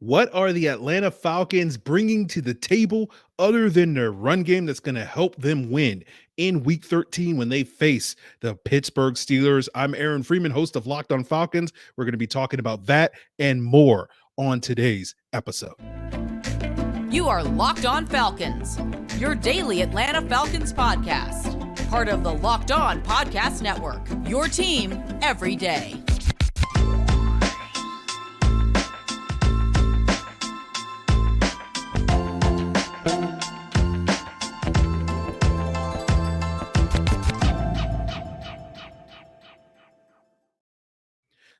What are the Atlanta Falcons bringing to the table other than their run game that's going to help them win in week 13 when they face the Pittsburgh Steelers? I'm Aaron Freeman, host of Locked on Falcons. We're going to be talking about that and more on today's episode. You are Locked on Falcons, your daily Atlanta Falcons podcast. Part of the Locked on Podcast Network, your team every day.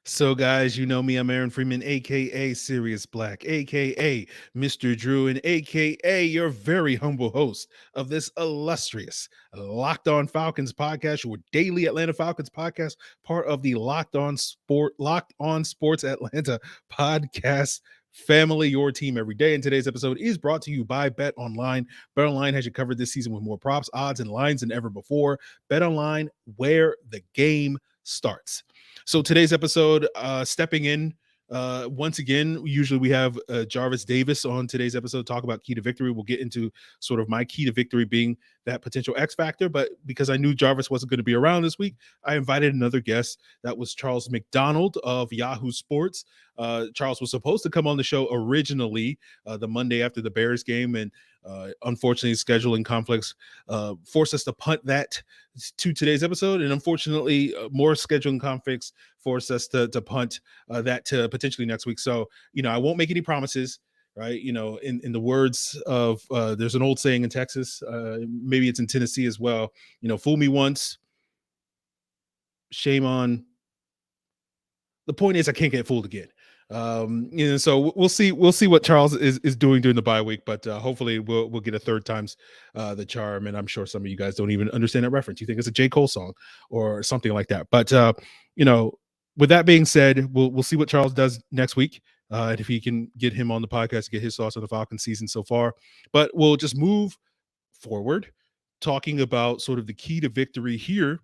So, guys, you know me. I'm Aaron Freeman, a.k.a. Sirius Black, a.k.a. Mr. Drew, and a.k.a. your very humble host of this illustrious Locked on Falcons podcast, your daily Atlanta Falcons podcast, part of the Locked on Sports Atlanta podcast family, your team every day. And today's episode is brought to you by Bet Online. Bet Online has you covered this season with more props, odds, and lines than ever before. Bet Online, where the game starts. So today's episode, stepping in once again, usually we have Jarvis Davis on today's episode talk about key to victory. We'll get into sort of my key to victory being that potential X factor, but because I knew Jarvis wasn't going to be around this week, I invited another guest. That was Charles McDonald of Yahoo Sports. Charles was supposed to come on the show originally the Monday after the Bears game, and unfortunately scheduling conflicts forced us to punt that to today's episode, and unfortunately more scheduling conflicts forced us to punt that to potentially next week. So I won't make any promises, right? In the words of there's an old saying in Texas, maybe it's in Tennessee as well, fool me once, shame on. The point is I can't get fooled again. So we'll see what Charles is doing during the bye week, but hopefully we'll get a third time's the charm. And I'm sure some of you guys don't even understand that reference. You think it's a J. Cole song or something like that. But with that being said, we'll see what Charles does next week. And if he can get him on the podcast to get his thoughts on the Falcons season so far. But we'll just move forward talking about sort of the key to victory here.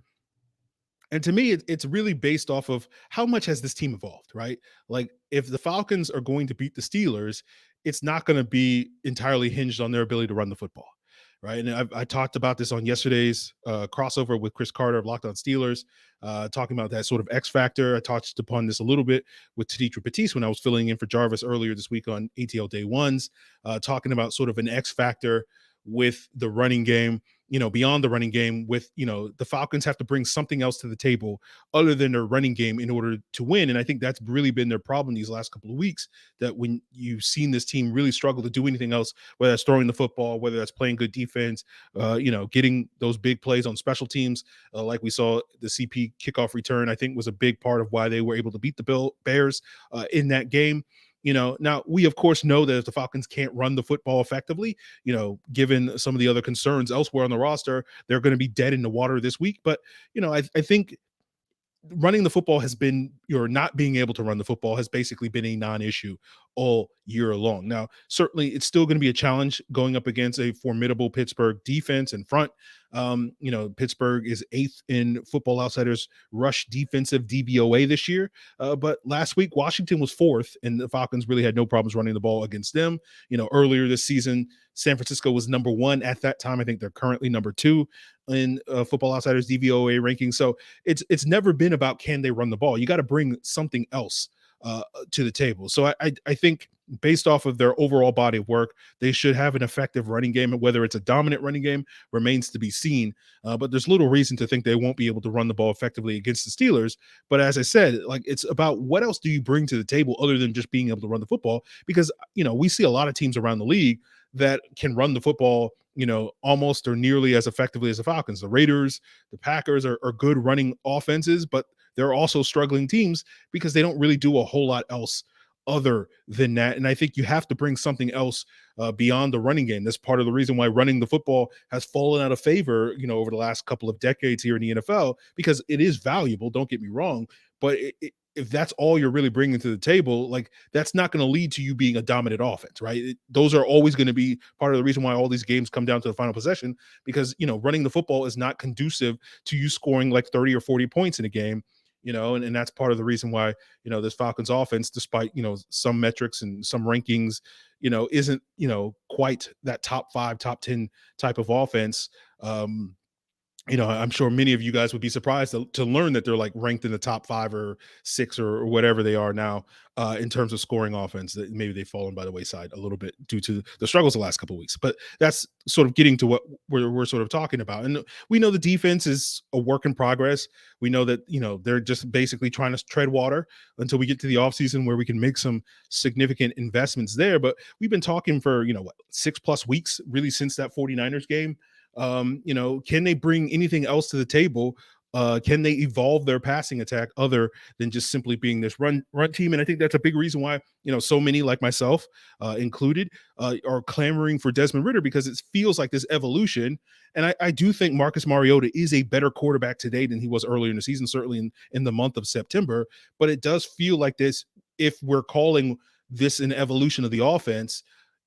And to me, it's really based off of how much has this team evolved, right? Like if the Falcons are going to beat the Steelers, it's not going to be entirely hinged on their ability to run the football, right? And I talked about this on yesterday's crossover with Chris Carter of Locked on Steelers, talking about that sort of X factor. I touched upon this a little bit with Taditra Batiste when I was filling in for Jarvis earlier this week on ATL Day Ones, talking about sort of an X factor with the running game, beyond the running game with, the Falcons have to bring something else to the table other than their running game in order to win. And I think that's really been their problem these last couple of weeks, that when you've seen this team really struggle to do anything else, whether that's throwing the football, whether that's playing good defense, getting those big plays on special teams, like we saw the CP kickoff return, I think was a big part of why they were able to beat the Bears in that game. Now we of course know that if the Falcons can't run the football effectively, given some of the other concerns elsewhere on the roster, they're going to be dead in the water this week. But, I think running the football has been, or not being able to run the football has basically been a non-issue all year long. Now, certainly it's still going to be a challenge going up against a formidable Pittsburgh defense and front. Pittsburgh is 8th in Football Outsiders rush defensive DVOA this year. But last week, Washington was 4th, and the Falcons really had no problems running the ball against them. Earlier this season, San Francisco was number 1 at that time. I think they're currently number 2 in Football Outsiders DVOA ranking. So it's never been about can they run the ball. You got to bring something else to the table. So I think based off of their overall body of work, they should have an effective running game. And whether it's a dominant running game remains to be seen. But there's little reason to think they won't be able to run the ball effectively against the Steelers. But as I said, like it's about what else do you bring to the table other than just being able to run the football? Because, we see a lot of teams around the league that can run the football, almost or nearly as effectively as the Falcons. The Raiders, the Packers are good running offenses, but they're also struggling teams because they don't really do a whole lot else other than that. And I think you have to bring something else beyond the running game. That's part of the reason why running the football has fallen out of favor, over the last couple of decades here in the NFL, because it is valuable. Don't get me wrong, but if that's all you're really bringing to the table, like that's not going to lead to you being a dominant offense, right? Those are always going to be part of the reason why all these games come down to the final possession, because, running the football is not conducive to you scoring like 30 or 40 points in a game. and that's part of the reason why, this Falcons offense, despite, some metrics and some rankings, isn't, quite that top 5, top 10 type of offense. I'm sure many of you guys would be surprised to learn that they're like ranked in the top 5 or 6 or whatever they are now, in terms of scoring offense. That maybe they've fallen by the wayside a little bit due to the struggles the last couple of weeks. But that's sort of getting to what we're sort of talking about. And we know the defense is a work in progress. We know that, they're just basically trying to tread water until we get to the offseason where we can make some significant investments there. But we've been talking for, 6+ weeks, really, since that 49ers game. Can they bring anything else to the table? Can they evolve their passing attack other than just simply being this run team? And I think that's a big reason why, so many like myself, included, are clamoring for Desmond Ridder, because it feels like this evolution. And I do think Marcus Mariota is a better quarterback today than he was earlier in the season, certainly in the month of September. But it does feel like this, if we're calling this an evolution of the offense,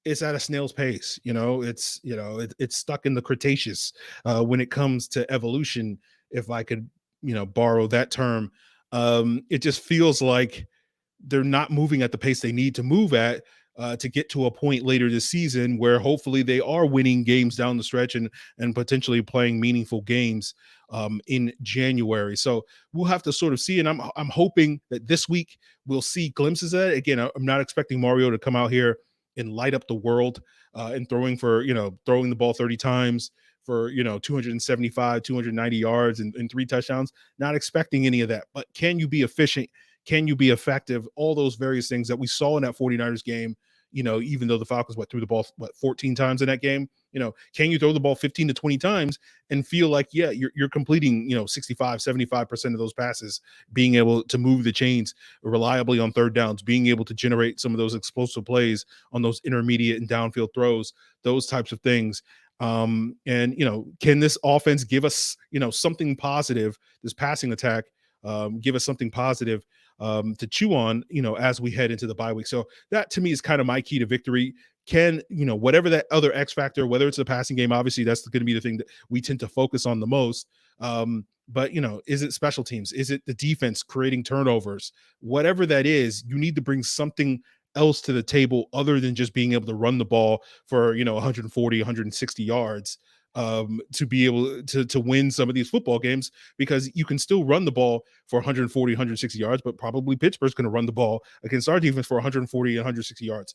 it's at a snail's pace. It's stuck in the Cretaceous when it comes to evolution, if I could, borrow that term. It just feels like they're not moving at the pace they need to move at, to get to a point later this season where hopefully they are winning games down the stretch and potentially playing meaningful games in January. So we'll have to sort of see. And I'm hoping that this week we'll see glimpses of it. Again, I'm not expecting Mario to come out here and light up the world, and throwing the ball 30 times for, 275, 290 yards and 3 touchdowns. Not expecting any of that. But can you be efficient? Can you be effective? All those various things that we saw in that 49ers game, even though the Falcons threw the ball 14 times in that game, can you throw the ball 15 to 20 times and feel like, yeah, you're completing, 65, 75% of those passes, being able to move the chains reliably on third downs, being able to generate some of those explosive plays on those intermediate and downfield throws, those types of things. And, can this offense give us, something positive, this passing attack, give us something positive to chew on, as we head into the bye week. So that to me is kind of my key to victory. Can, whatever that other X factor, whether it's the passing game, obviously that's going to be the thing that we tend to focus on the most. But, is it special teams? Is it the defense creating turnovers? Whatever that is, you need to bring something else to the table other than just being able to run the ball for, 140, 160 yards, to be able to win some of these football games, because you can still run the ball for 140, 160 yards, but probably Pittsburgh's going to run the ball against our defense for 140 and 160 yards.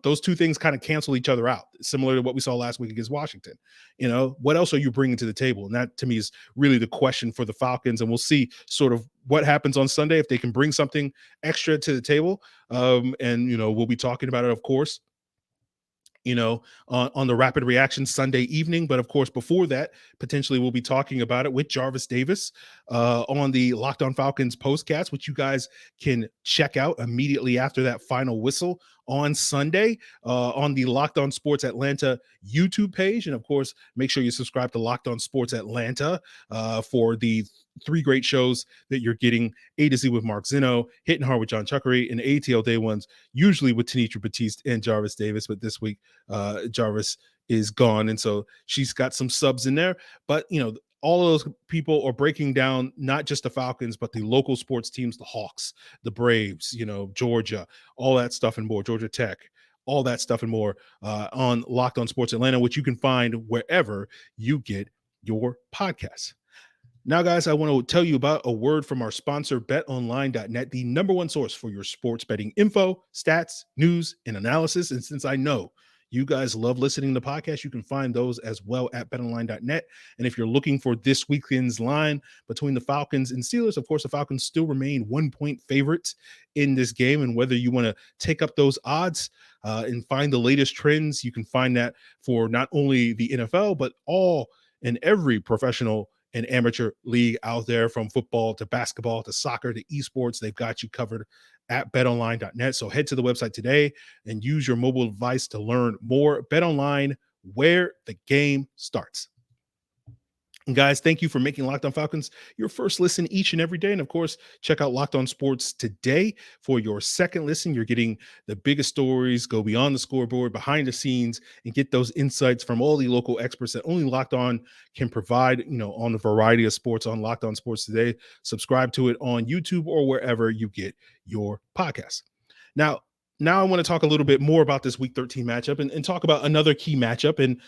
Those two things kind of cancel each other out, similar to what we saw last week against Washington. What else are you bringing to the table? And that to me is really the question for the Falcons. And we'll see sort of what happens on Sunday, if they can bring something extra to the table. And we'll be talking about it, of course, on the Rapid Reaction Sunday evening. But of course, before that, potentially we'll be talking about it with Jarvis Davis on the Locked On Falcons postcast, which you guys can check out immediately after that final whistle on Sunday on the Locked On Sports Atlanta YouTube page. And of course, make sure you subscribe to Locked On Sports Atlanta for the 3 great shows that you're getting: A to Z with Mark Zinno, Hitting Hard with John Chuckery, and ATL Day Ones, usually with Tanitra Batiste and Jarvis Davis. But this week, Jarvis is gone, and so she's got some subs in there. But, all of those people are breaking down not just the Falcons, but the local sports teams, the Hawks, the Braves, Georgia, all that stuff and more, Georgia Tech, all that stuff and more on Locked On Sports Atlanta, which you can find wherever you get your podcasts. Now, guys, I want to tell you about a word from our sponsor, betonline.net, the #1 source for your sports betting info, stats, news, and analysis. And since I know you guys love listening to the podcast, you can find those as well at betonline.net. And if you're looking for this weekend's line between the Falcons and Steelers, of course, the Falcons still remain 1-point favorites in this game. And whether you want to take up those odds and find the latest trends, you can find that for not only the NFL, but all and every professional and amateur league out there, from football to basketball to soccer to esports. They've got you covered at betonline.net. So head to the website today and use your mobile device to learn more. BetOnline, where the game starts. And guys, thank you for making Locked On Falcons your first listen each and every day. And of course, check out Locked On Sports today for your second listen. You're getting the biggest stories, go beyond the scoreboard, behind the scenes, and get those insights from all the local experts that only Locked On can provide, on a variety of sports on Locked On Sports today. Subscribe to it on YouTube or wherever you get your podcasts. Now I want to talk a little bit more about this Week 13 matchup and talk about another key matchup. And,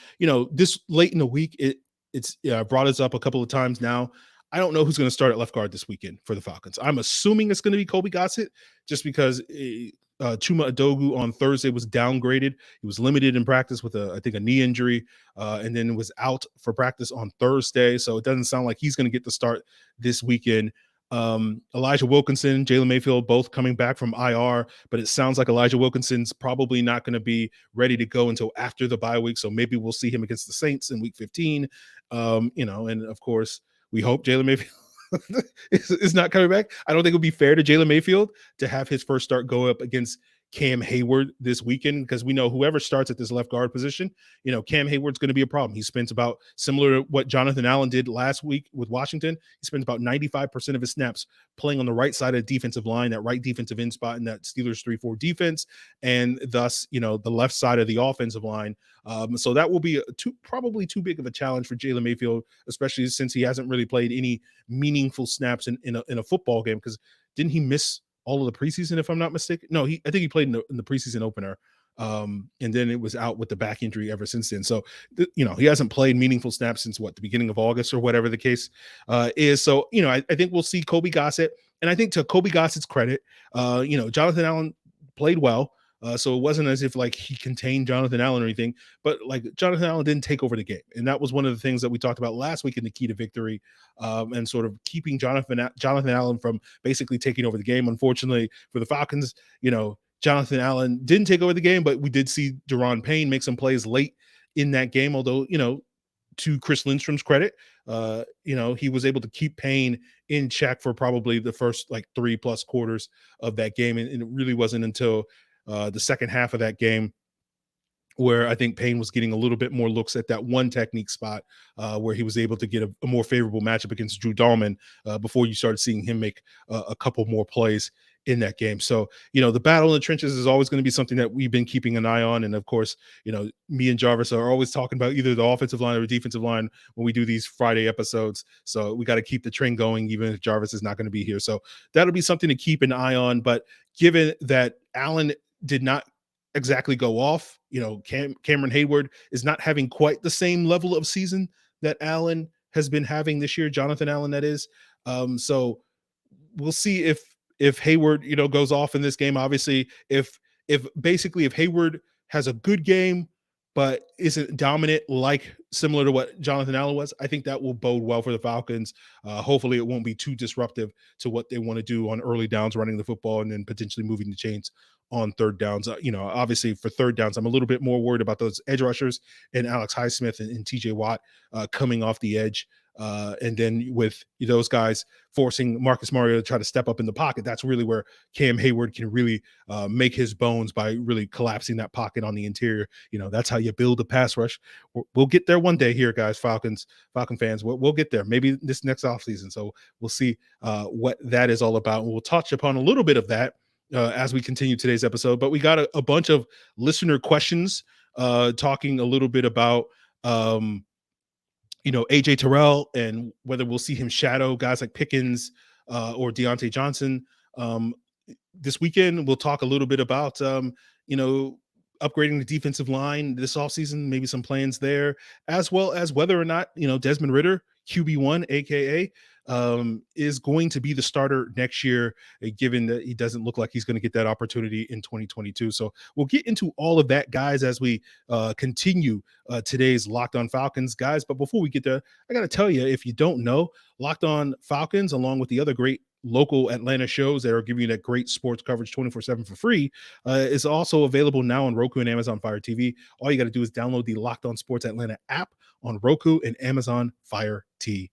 this late in the week, it's brought us up a couple of times now. I don't know who's going to start at left guard this weekend for the Falcons. I'm assuming it's going to be Colby Gossett just because Chuma Edogu on Thursday was downgraded. He was limited in practice with I think a knee injury, and then was out for practice on Thursday. So it doesn't sound like he's going to get the start this weekend. Elijah Wilkinson, Jalen Mayfield, both coming back from IR, but it sounds like Elijah Wilkinson's probably not going to be ready to go until after the bye week. So maybe we'll see him against the Saints in week 15. And of course, we hope Jalen Mayfield is not coming back. I don't think it would be fair to Jalen Mayfield to have his first start go up against Cam Heyward this weekend, because we know whoever starts at this left guard position, Cam Heyward's going to be a problem. He spends about similar to what Jonathan Allen did last week with Washington. He spends about 95% of his snaps playing on the right side of the defensive line, that right defensive end spot in that Steelers 3-4 defense, and thus, the left side of the offensive line. So that will be probably too big of a challenge for Jalen Mayfield, especially since he hasn't really played any meaningful snaps in a football game, because didn't he miss all of the preseason, if I'm not mistaken? No, I think he played in the preseason opener. And then it was out with the back injury ever since then. So, he hasn't played meaningful snaps since the beginning of August or whatever the case is. So, I think we'll see Colby Gossett. And I think to Colby Gossett's credit, Jonathan Allen played well. So it wasn't as if he contained Jonathan Allen or anything, but Jonathan Allen didn't take over the game. And that was one of the things that we talked about last week in the key to victory, and sort of keeping Jonathan Allen from basically taking over the game. Unfortunately for the Falcons, Jonathan Allen didn't take over the game, but we did see DaRon Payne make some plays late in that game. Although, to Chris Lindstrom's credit, he was able to keep Payne in check for probably the first 3+ quarters of that game. And it really wasn't until the second half of that game where I think Payne was getting a little bit more looks at that one technique spot, where he was able to get a more favorable matchup against Drew Dahlman before you started seeing him make a couple more plays in that game. So, the battle in the trenches is always going to be something that we've been keeping an eye on. And of course, me and Jarvis are always talking about either the offensive line or the defensive line when we do these Friday episodes. So we got to keep the train going, even if Jarvis is not going to be here. So that'll be something to keep an eye on. But given that Allen did not exactly go off, Cameron Heyward is not having quite the same level of season that Allen has been having this year, Jonathan Allen, that is. So we'll see if Heyward, goes off in this game. Obviously, if Heyward has a good game but isn't dominant, similar to what Jonathan Allen was, I think that will bode well for the Falcons. Hopefully it won't be too disruptive to what they want to do on early downs, running the football, and then potentially moving the chains on third downs. Obviously for third downs, I'm a little bit more worried about those edge rushers and Alex Highsmith and TJ Watt coming off the edge. And then with those guys forcing Marcus Mariota to try to step up in the pocket, that's really where Cam Heyward can really make his bones, by really collapsing that pocket on the interior. That's how you build a pass rush. We'll get there one day here, guys. Falcon fans, we'll get there maybe this next offseason. So we'll see what that is all about. And we'll touch upon a little bit of that as we continue today's episode. But we got a bunch of listener questions talking a little bit about AJ Terrell and whether we'll see him shadow guys like Pickens or Diontae Johnson this weekend. We'll talk a little bit about upgrading the defensive line this offseason, maybe some plans there, as well as whether or not Desmond Ridder, QB1, aka is going to be the starter next year, given that he doesn't look like he's going to get that opportunity in 2022. So we'll get into all of that, guys, as we continue today's Locked On Falcons, guys. But before we get there, I got to tell you, if you don't know, Locked On Falcons, along with the other great local Atlanta shows that are giving you that great sports coverage 24/7 for free, is also available now on Roku and Amazon Fire TV. All you got to do is download the Locked On Sports Atlanta app on Roku and Amazon Fire TV.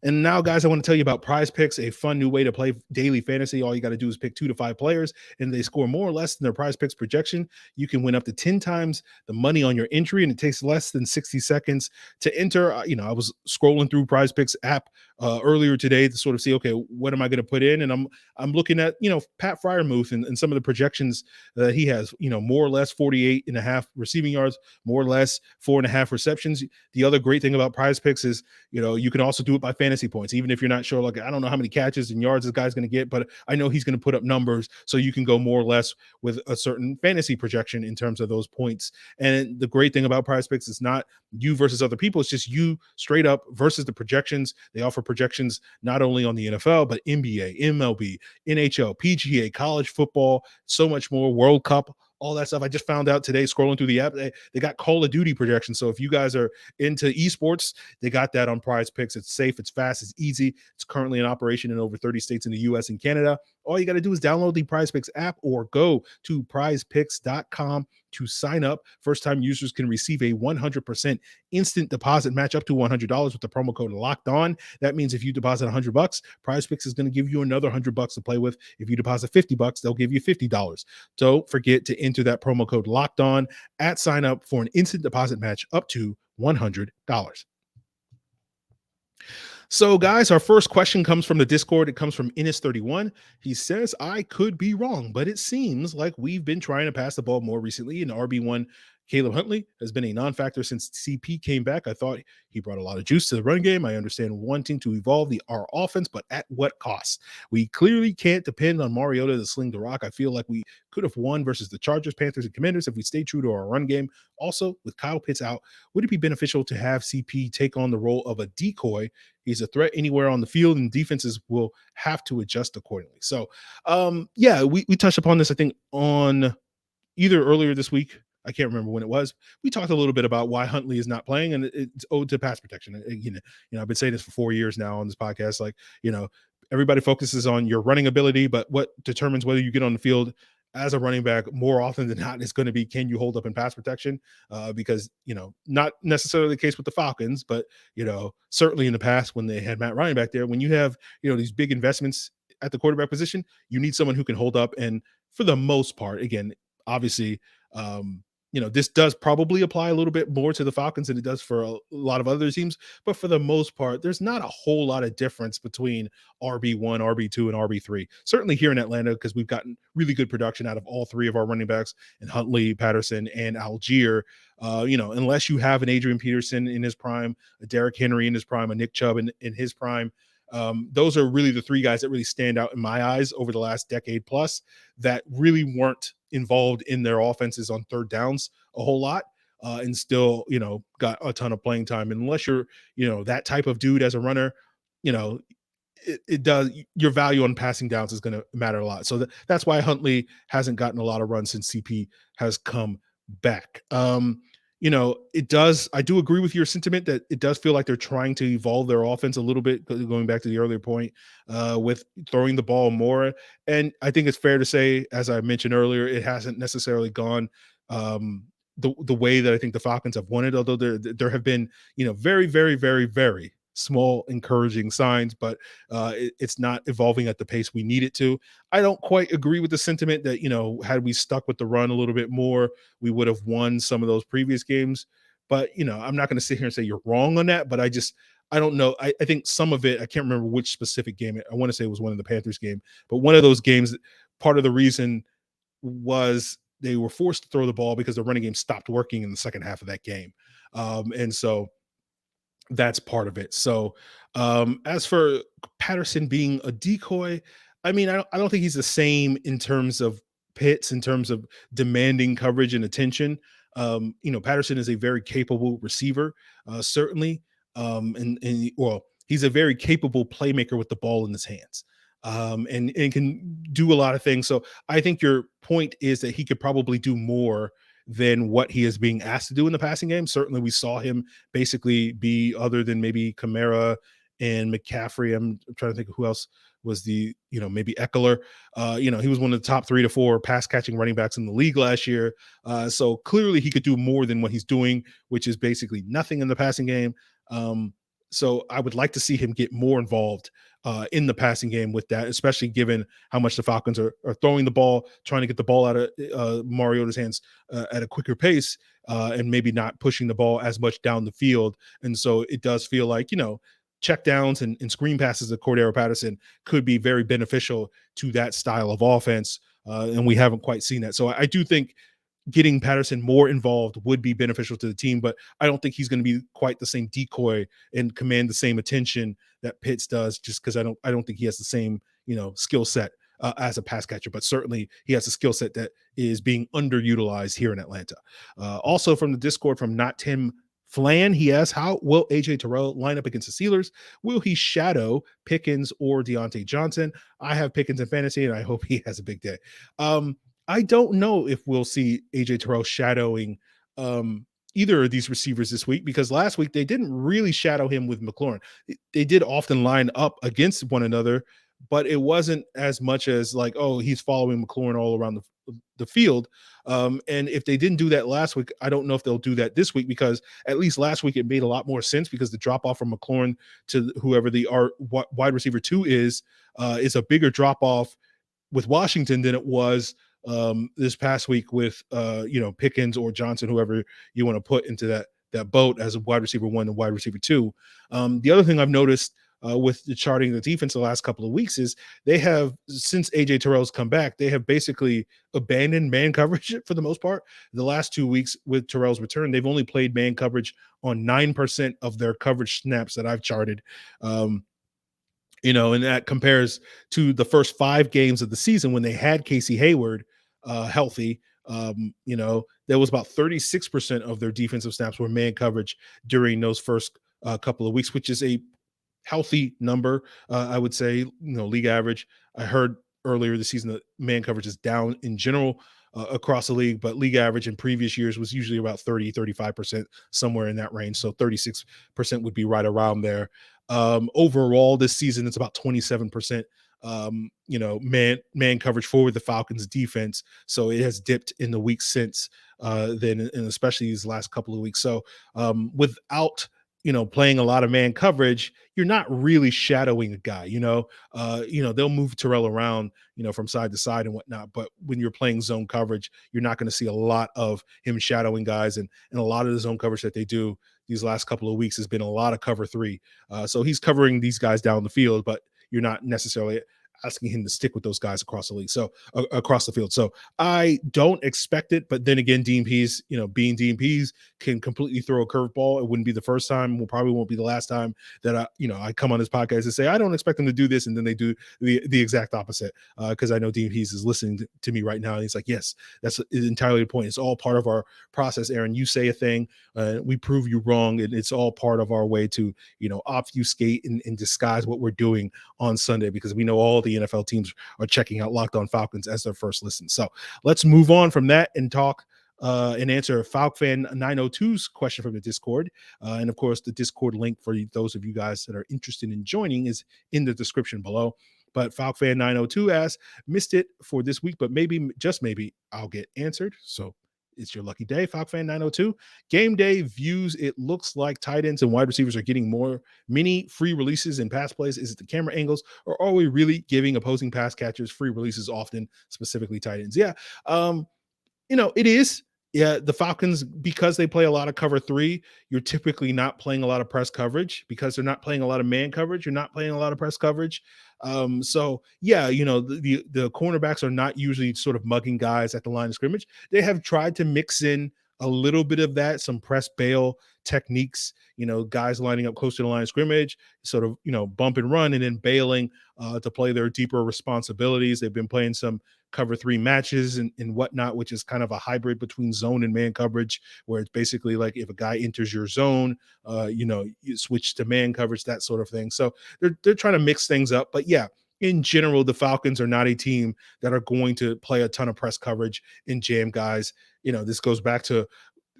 And now, guys, I want to tell you about Prize Picks, a fun new way to play daily fantasy. All you got to do is pick 2 to 5 players, and they score more or less than their Prize Picks projection. You can win up to 10 times the money on your entry, and it takes less than 60 seconds to enter. I was scrolling through Prize Picks app earlier today to sort of see, okay, what am I going to put in? And I'm looking at, Pat Fryermuth and some of the projections that he has, more or less 48 and a half receiving yards, more or less 4.5 receptions. The other great thing about Prize Picks is, you can also do it by fantasy points, even if you're not sure. Like, I don't know how many catches and yards this guy's going to get, but I know he's going to put up numbers, so you can go more or less with a certain fantasy projection in terms of those points. And the great thing about Prize Picks is not you versus other people. It's just you straight up versus the projections. They offer projections not only on the NFL, but NBA, MLB, NHL, PGA, college football, so much more, World Cup, all that stuff. I just found out today scrolling through the app, they got Call of Duty projections. So if you guys are into esports, they got that on Prize Picks. It's safe, it's fast, it's easy. It's currently in operation in over 30 states in the US and Canada. All you got to do is download the Prize Picks app or go to prizepicks.com to sign up. First-time users can receive a 100% instant deposit match up to $100 with the promo code Locked On. That means if you deposit $100, Prize Picks is going to give you another $100 to play with. If you deposit $50, they'll give you $50. Don't forget to enter that promo code Locked On at sign up for an instant deposit match up to $100. So, guys, our first question comes from the Discord. It comes from Innis31. He says, I could be wrong, but it seems like we've been trying to pass the ball more recently, and RB1 Caleb Huntley has been a non-factor since CP came back. I thought he brought a lot of juice to the run game. I understand wanting to evolve our offense, but at what cost? We clearly can't depend on Mariota to sling the rock. I feel like we could have won versus the Chargers, Panthers, and Commanders if we stay true to our run game. Also, with Kyle Pitts out, would it be beneficial to have CP take on the role of a decoy? He's a threat anywhere on the field, and defenses will have to adjust accordingly. So, we touched upon this, I think, on either earlier this week. I can't remember when it was. We talked a little bit about why Huntley is not playing, and it's owed to pass protection. I've been saying this for 4 years now on this podcast. Like, everybody focuses on your running ability, but what determines whether you get on the field as a running back more often than not is going to be, can you hold up in pass protection? Because, not necessarily the case with the Falcons, but, certainly in the past when they had Matt Ryan back there, when you have, these big investments at the quarterback position, you need someone who can hold up. And for the most part, again, obviously, this does probably apply a little bit more to the Falcons than it does for a lot of other teams. But for the most part, there's not a whole lot of difference between RB1, RB2, and RB3. Certainly here in Atlanta, because we've gotten really good production out of all three of our running backs, and Huntley, Patterson, and Algier. Unless you have an Adrian Peterson in his prime, a Derrick Henry in his prime, a Nick Chubb in his prime. Those are really the three guys that really stand out in my eyes over the last decade plus that really weren't involved in their offenses on third downs a whole lot, and still, got a ton of playing time. And unless you're, that type of dude as a runner, it does, your value on passing downs is going to matter a lot. So that's why Huntley hasn't gotten a lot of runs since CP has come back. It does, I do agree with your sentiment that it does feel like they're trying to evolve their offense a little bit, going back to the earlier point, with throwing the ball more. And I think it's fair to say, as I mentioned earlier, it hasn't necessarily gone the way that I think the Falcons have wanted, although there have been, very, very, very, very small encouraging signs, but it's not evolving at the pace we need it to. I don't quite agree with the sentiment that, had we stuck with the run a little bit more, we would have won some of those previous games. But, I'm not going to sit here and say you're wrong on that, but I don't know. I think some of it, I can't remember which specific game. I want to say it was one of the Panthers game, but one of those games, part of the reason was they were forced to throw the ball because the running game stopped working in the second half of that game. And so that's part of it. So as for Patterson being a decoy, I mean, I don't think he's the same in terms of Pitts, in terms of demanding coverage and attention. Patterson is a very capable receiver, certainly. Well, he's a very capable playmaker with the ball in his hands. And can do a lot of things. So I think your point is that he could probably do more than what he is being asked to do in the passing game. Certainly we saw him basically be, other than maybe Kamara and McCaffrey, I'm trying to think of who else was maybe Eckler. He was one of the top 3 to 4 pass catching running backs in the league last year. So clearly he could do more than what he's doing, which is basically nothing in the passing game. So I would like to see him get more involved in the passing game with that, especially given how much the Falcons are throwing the ball, trying to get the ball out of Mariota's hands at a quicker pace, and maybe not pushing the ball as much down the field. And so it does feel like, check downs and screen passes of Cordarrelle Patterson could be very beneficial to that style of offense. And we haven't quite seen that. So I do think getting Patterson more involved would be beneficial to the team, but I don't think he's going to be quite the same decoy and command the same attention that Pitts does, just because I don't think he has the same, skill set as a pass catcher, but certainly he has a skill set that is being underutilized here in Atlanta. Also from the Discord from Not Tim Flan, he asks, how will AJ Terrell line up against the Steelers? Will he shadow Pickens or Diontae Johnson? I have Pickens in fantasy, and I hope he has a big day. I don't know if we'll see AJ Terrell shadowing either of these receivers this week, because last week they didn't really shadow him with McLaurin. They did often line up against one another, but it wasn't as much as like, oh, he's following McLaurin all around the field. And if they didn't do that last week, I don't know if they'll do that this week, because at least last week it made a lot more sense, because the drop off from McLaurin to whoever the wide receiver 2 is a bigger drop off with Washington than it was this past week with Pickens or Johnson, whoever you want to put into that boat as a wide receiver 1 and wide receiver 2. The other thing I've noticed with the charting of the defense the last couple of weeks is they have, since AJ Terrell's come back, they have basically abandoned man coverage for the most part. The last 2 weeks with Terrell's return, they've only played man coverage on 9% of their coverage snaps that I've charted. And that compares to the first 5 games of the season when they had Casey Heyward healthy. There was about 36% of their defensive snaps were man coverage during those first couple of weeks, which is a healthy number. I would say, league average. I heard earlier this season that man coverage is down in general across the league, but league average in previous years was usually about 35%, somewhere in that range. So 36% would be right around there. Overall this season, it's about 27%, man coverage for the Falcons defense. So it has dipped in the weeks since then, and especially these last couple of weeks. So without playing a lot of man coverage, you're not really shadowing a guy. They'll move Terrell around, from side to side and whatnot. But when you're playing zone coverage, you're not going to see a lot of him shadowing guys. And a lot of the zone coverage that they do these last couple of weeks has been a lot of cover 3. So he's covering these guys down the field, but you're not necessarily asking him to stick with those guys across the league. So across the field. So I don't expect it, but then again, Dean Pease, being Dean Pease, can completely throw a curveball. It wouldn't be the first time, probably won't be the last time that I come on this podcast and say, I don't expect them to do this. And then they do the exact opposite. Cause I know Dean Pease is listening to me right now. And he's like, yes, that's entirely the point. It's all part of our process, Aaron. You say a thing, we prove you wrong. And it's all part of our way to, obfuscate and disguise what we're doing on Sunday, because we know all the NFL teams are checking out Locked On Falcons as their first listen. So let's move on from that and talk and answer FalcFan 902's question from the Discord. And of course, the Discord link for those of you guys that are interested in joining is in the description below. But FalcFan 902 asks, missed it for this week, but maybe, just maybe, I'll get answered. So it's your lucky day, FalcFan 902. Game day views, it looks like tight ends and wide receivers are getting more mini free releases and pass plays. Is it the camera angles, or are we really giving opposing pass catchers free releases often, specifically tight ends? Yeah, it is. Yeah, the Falcons, because they play a lot of cover 3, you're typically not playing a lot of press coverage. Because they're not playing a lot of man coverage, you're not playing a lot of press coverage. So yeah, the cornerbacks are not usually sort of mugging guys at the line of scrimmage. They have tried to mix in a little bit of that, some press bail techniques, guys lining up close to the line of scrimmage, sort of, bump and run, and then bailing to play their deeper responsibilities. They've been playing some cover 3 matches and whatnot, which is kind of a hybrid between zone and man coverage, where it's basically like if a guy enters your zone, you switch to man coverage, that sort of thing. So they're trying to mix things up. But yeah, in general, the Falcons are not a team that are going to play a ton of press coverage and jam guys. This goes back to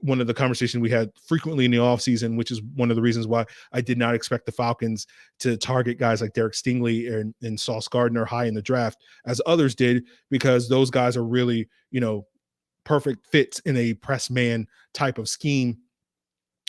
one of the conversations we had frequently in the offseason, which is one of the reasons why I did not expect the Falcons to target guys like Derek Stingley and Sauce Gardner high in the draft as others did, because those guys are really, perfect fits in a press man type of scheme.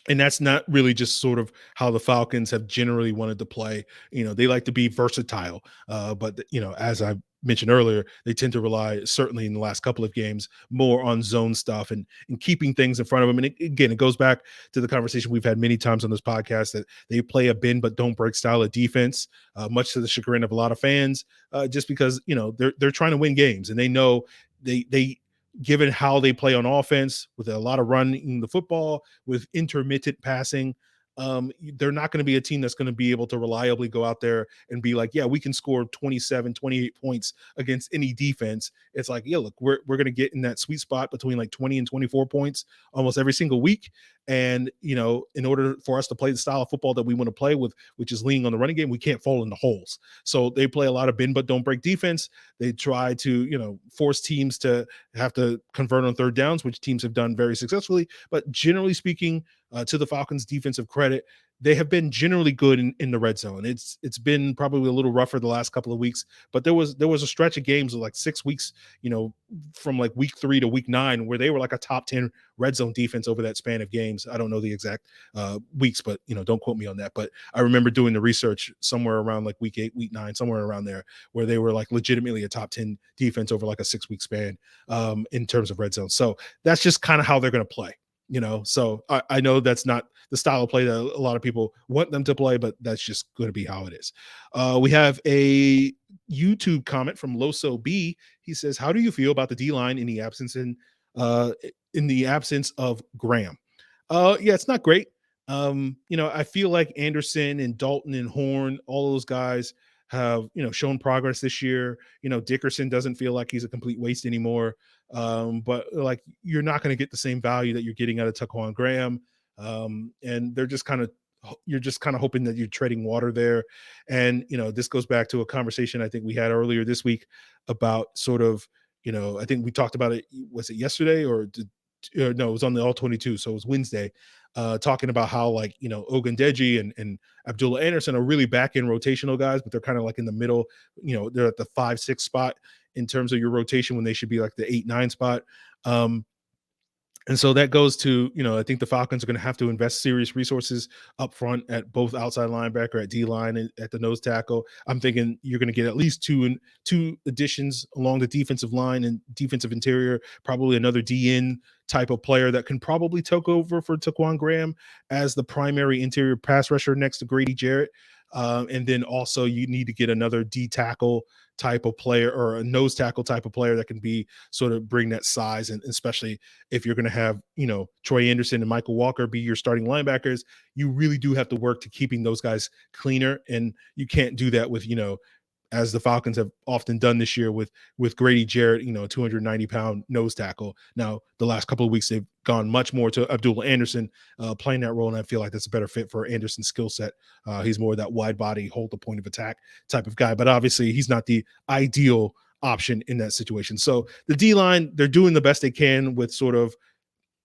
And that's not really just sort of how the Falcons have generally wanted to play. They like to be versatile, but as I mentioned earlier, they tend to rely, certainly in the last couple of games, more on zone stuff and keeping things in front of them. And again, it goes back to the conversation we've had many times on this podcast that they play a bend but don't break style of defense, much to the chagrin of a lot of fans, just because they're trying to win games and they know they given how they play on offense with a lot of running the football with intermittent passing, they're not going to be a team that's going to be able to reliably go out there and be like, yeah, we can score 27, 28 points against any defense. It's like, yeah, look, we're going to get in that sweet spot between like 20 and 24 points almost every single week. And, in order for us to play the style of football that we want to play with, which is leaning on the running game, we can't fall into holes. So they play a lot of bend but don't break defense. They try to, force teams to have to convert on third downs, which teams have done very successfully. But generally speaking, to the Falcons' defensive credit, they have been generally good in the red zone. It's been probably a little rougher the last couple of weeks, but there was a stretch of games of like 6 weeks, from like week 3 to week 9, where they were like a top 10 red zone defense over that span of games. I don't know the exact weeks, but don't quote me on that. But I remember doing the research somewhere around like week 8, week 9, somewhere around there, where they were like legitimately a top 10 defense over like a 6-week span in terms of red zone. So that's just kind of how they're going to play. So I know that's not the style of play that a lot of people want them to play, but that's just going to be how it is. We have a YouTube comment from Loso B. He says, how do you feel about the D-line in the absence of Graham? Yeah, it's not great. I feel like Anderson and Dalton and Horn, all those guys have, shown progress this year. Dickerson doesn't feel like he's a complete waste anymore. But like, you're not going to get the same value that you're getting out of Taquan Graham. And you're just kind of hoping that you're treading water there. And, this goes back to a conversation I think we had earlier this week about sort of, I think we talked about it. Was it yesterday no, it was on the All 22. So it was Wednesday, talking about how like, Ogundeji and Abdullah Anderson are really back in rotational guys, but they're kind of like in the middle, they're at the 5-6 spot in terms of your rotation when they should be like the 8-9 spot. And so that goes to, I think the Falcons are going to have to invest serious resources up front at both outside linebacker, at D-line, and at the nose tackle. I'm thinking you're going to get at least two additions along the defensive line and defensive interior, probably another DN type of player that can probably take over for Taquan Graham as the primary interior pass rusher next to Grady Jarrett. And then also you need to get another D tackle type of player or a nose tackle type of player that can be sort of bring that size. And especially if you're going to have, Troy Anderson and Michael Walker be your starting linebackers, you really do have to work to keeping those guys cleaner. And you can't do that with, as the Falcons have often done this year with Grady Jarrett, 290-pound nose tackle. Now, the last couple of weeks, they've gone much more to Abdullah Anderson playing that role, and I feel like that's a better fit for Anderson's skill set. He's more that wide body, hold the point of attack type of guy, but obviously he's not the ideal option in that situation. So the D-line, they're doing the best they can with sort of,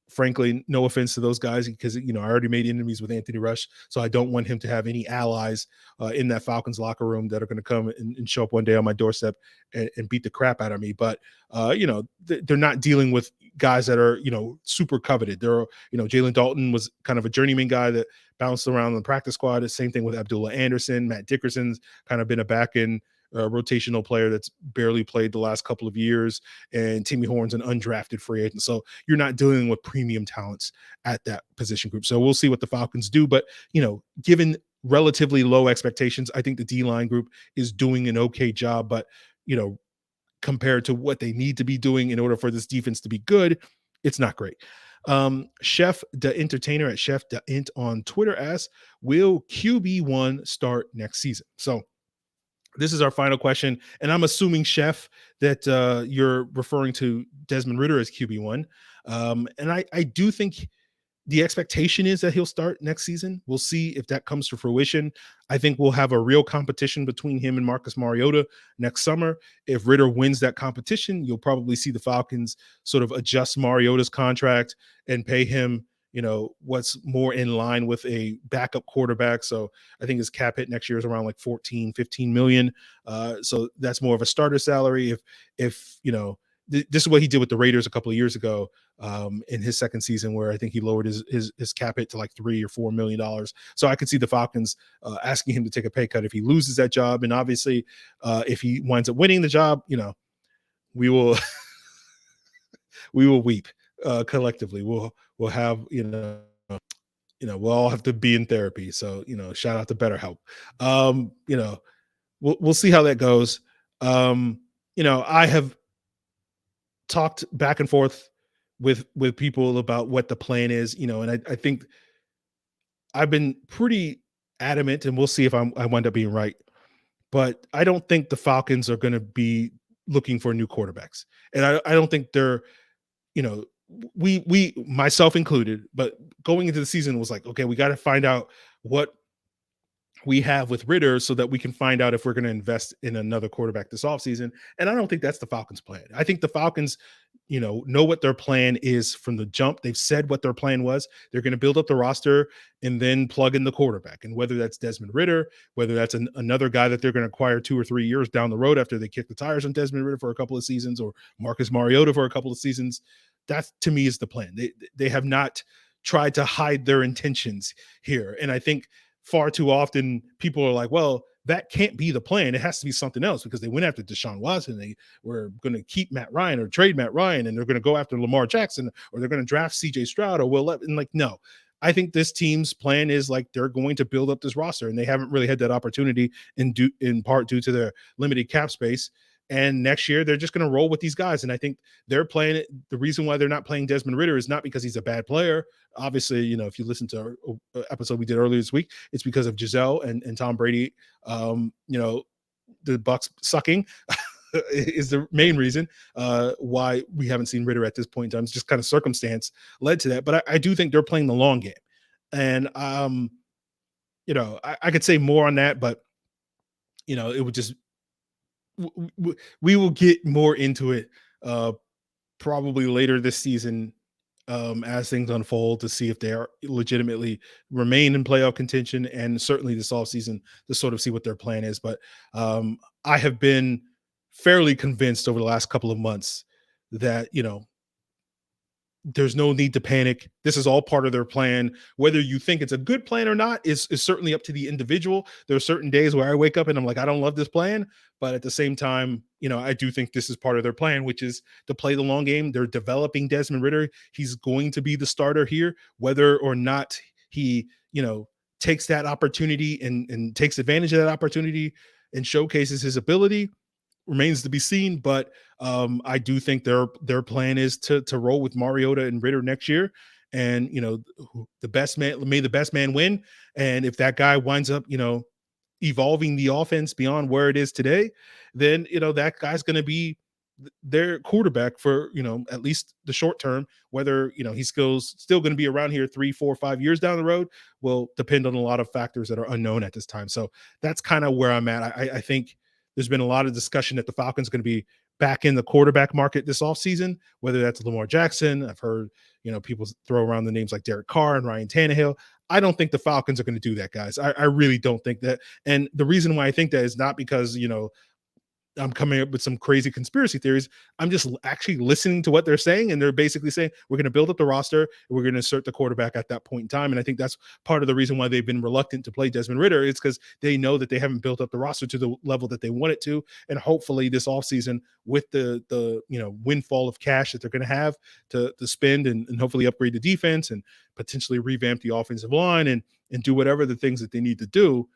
frankly, no offense to those guys, because, I already made enemies with Anthony Rush. So I don't want him to have any allies in that Falcons locker room that are going to come and show up one day on my doorstep and beat the crap out of me. But, they're not dealing with guys that are, super coveted. Jalen Dalton was kind of a journeyman guy that bounced around the practice squad. The same thing with Abdullah Anderson. Matt Dickerson's kind of been a back-end rotational player that's barely played the last couple of years, and Timmy Horn's an undrafted free agent. So you're not dealing with premium talents at that position group. So we'll see what the Falcons do. But, given relatively low expectations, I think the D-line group is doing an okay job. But, compared to what they need to be doing in order for this defense to be good, it's not great. Chef the Entertainer at Chef the Int on Twitter asks, will QB1 start next season? So this is our final question, and I'm assuming, Chef, that you're referring to Desmond Ridder as QB1. And I do think the expectation is that he'll start next season. We'll see if that comes to fruition. I think we'll have a real competition between him and Marcus Mariota next summer. If Ridder wins that competition, you'll probably see the Falcons sort of adjust Mariota's contract and pay him, what's more in line with a backup quarterback. So I think his cap hit next year is around like 14, 15 million. So that's more of a starter salary. If this is what he did with the Raiders a couple of years ago in his second season, where I think he lowered his cap hit to like $3 or $4 million. So I could see the Falcons asking him to take a pay cut if he loses that job. And obviously, if he winds up winning the job, we will we will weep collectively. We'll have we'll all have to be in therapy. So shout out to BetterHelp. We'll see how that goes. I have talked back and forth with people about what the plan is, and I think I've been pretty adamant, and we'll see if I wind up being right. But I don't think the Falcons are going to be looking for new quarterbacks, and I don't think they're, we myself included, but going into the season was like, okay, we got to find out what we have with Ridder so that we can find out if we're going to invest in another quarterback this offseason. And I don't think that's the Falcons' plan. I think the Falcons, know what their plan is from the jump. They've said what their plan was. They're going to build up the roster and then plug in the quarterback. And whether that's Desmond Ridder, whether that's another guy that they're going to acquire 2 or 3 years down the road after they kick the tires on Desmond Ridder for a couple of seasons, or Marcus Mariota for a couple of seasons, that to me is the plan. They have not tried to hide their intentions here. And I think far too often people are like, well, that can't be the plan. It has to be something else, because they went after Deshaun Watson. They were going to keep Matt Ryan or trade Matt Ryan, and they're going to go after Lamar Jackson, or they're going to draft CJ Stroud or Will Levis. And like, no, I think this team's plan is like, they're going to build up this roster, and they haven't really had that opportunity in part due to their limited cap space. And next year, they're just going to roll with these guys. And I think they're playing it. The reason why they're not playing Desmond Ridder is not because he's a bad player. Obviously, if you listen to our episode we did earlier this week, it's because of Giselle and Tom Brady. The Bucs sucking is the main reason why we haven't seen Ridder at this point in time. It's just kind of circumstance led to that. But I do think they're playing the long game. And, I could say more on that, but, it would just, we will get more into it probably later this season as things unfold, to see if they are legitimately remain in playoff contention, and certainly this offseason to sort of see what their plan is. But I have been fairly convinced over the last couple of months that, there's no need to panic. This is all part of their plan. Whether you think it's a good plan or not is certainly up to the individual. There are certain days where I wake up and I'm like, I don't love this plan. But at the same time, I do think this is part of their plan, which is to play the long game. They're developing Desmond Ridder. He's going to be the starter here, whether or not he, takes that opportunity and takes advantage of that opportunity and showcases his ability, remains to be seen. But I do think their plan is to roll with Mariota and Ridder next year. And, the best man, may the best man win. And if that guy winds up, evolving the offense beyond where it is today, then, that guy's going to be their quarterback for, at least the short term. Whether, he's still going to be around here 3, 4, 5 years down the road will depend on a lot of factors that are unknown at this time. So that's kind of where I'm at. I think there's been a lot of discussion that the Falcons are going to be back in the quarterback market this offseason, whether that's Lamar Jackson. I've heard, people throw around the names like Derek Carr and Ryan Tannehill. I don't think the Falcons are going to do that, guys. I really don't think that. And the reason why I think that is not because, I'm coming up with some crazy conspiracy theories. I'm just actually listening to what they're saying. And they're basically saying, we're going to build up the roster, and we're going to insert the quarterback at that point in time. And I think that's part of the reason why they've been reluctant to play Desmond Ridder. It's because they know that they haven't built up the roster to the level that they want it to. And hopefully this offseason, with the windfall of cash that they're going to have to spend and hopefully upgrade the defense and potentially revamp the offensive line and do whatever the things that they need to do,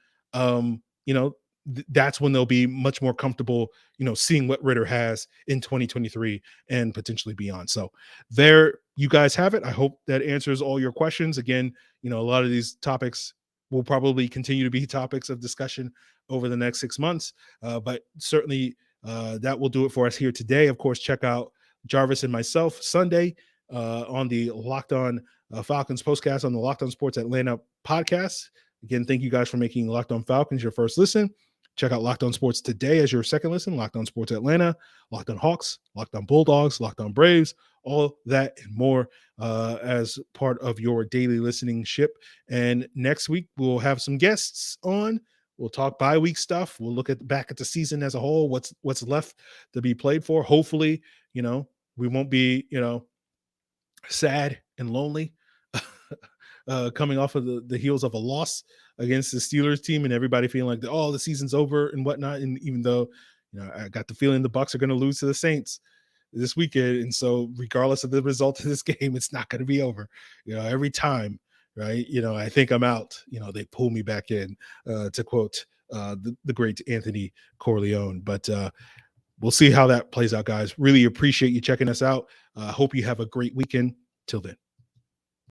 that's when they'll be much more comfortable, seeing what Ridder has in 2023 and potentially beyond. So there you guys have it. I hope that answers all your questions. Again, a lot of these topics will probably continue to be topics of discussion over the next 6 months. But certainly that will do it for us here today. Of course, check out Jarvis and myself Sunday on the Locked On Falcons postcast on the Locked On Sports Atlanta podcast. Again, thank you guys for making Locked On Falcons your first listen. Check out Locked On Sports today as your second listen. Locked On Sports Atlanta, Locked On Hawks, Locked On Bulldogs, Locked On Braves, all that and more as part of your daily listening ship. And next week, we'll have some guests on. We'll talk bye week stuff. We'll look back at the season as a whole. What's left to be played for. Hopefully, we won't be, sad and lonely coming off of the heels of a loss against the Steelers team, and everybody feeling like, oh, the season's over and whatnot. And even though, I got the feeling the Bucs are going to lose to the Saints this weekend, and so regardless of the result of this game, it's not going to be over. Every time, right? I think I'm out. They pull me back in, to quote the great Anthony Corleone. But we'll see how that plays out, guys. Really appreciate you checking us out. Hope you have a great weekend. Till then.